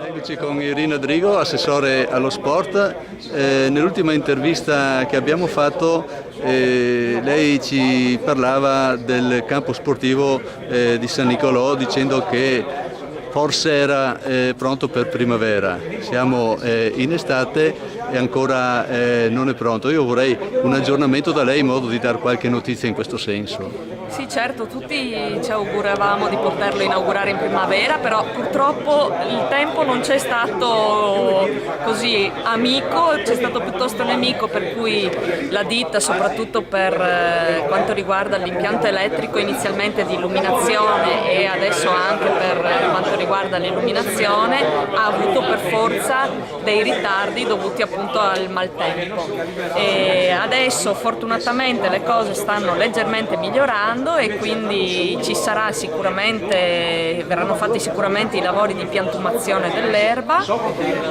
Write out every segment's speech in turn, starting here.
Eccoci con Irina Drigo, assessore allo sport. Nell'ultima intervista che abbiamo fatto lei ci parlava del campo sportivo di San Nicolò dicendo che forse era pronto per primavera. Siamo in estate e ancora non è pronto. Io vorrei un aggiornamento da lei in modo di dare qualche notizia in questo senso. Sì, certo, tutti ci auguravamo di poterlo inaugurare in primavera, però purtroppo il tempo non c'è stato così amico, c'è stato piuttosto nemico, per cui la ditta, soprattutto per quanto riguarda l'impianto elettrico inizialmente di illuminazione e adesso anche per quanto riguarda l'illuminazione, ha avuto per forza dei ritardi dovuti appunto al maltempo. E adesso fortunatamente le cose stanno leggermente migliorando e quindi ci sarà sicuramente, verranno fatti sicuramente i lavori di piantumazione dell'erba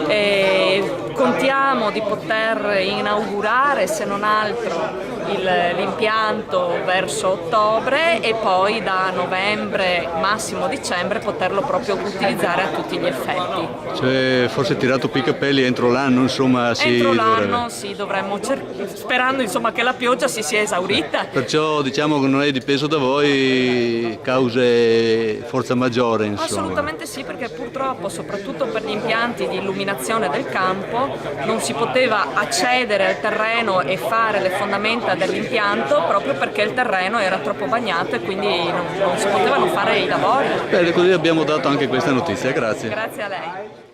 e contiamo di poter inaugurare, se non altro, l'impianto verso ottobre e poi da novembre, massimo dicembre, poterlo proprio utilizzare a tutti gli effetti. Cioè, forse tirato più i capelli entro l'anno, insomma, entro l'anno sì, dovremmo sperando insomma che la pioggia si sia esaurita. Perciò diciamo che non è dipeso da voi cause forza maggiore, insomma. Assolutamente sì, perché purtroppo soprattutto per gli impianti di illuminazione del campo non si poteva accedere al terreno e fare le fondamenta dell'impianto proprio perché il terreno era troppo bagnato e quindi non si potevano fare i lavori. Bene, così abbiamo dato anche questa notizia, grazie. Grazie a lei.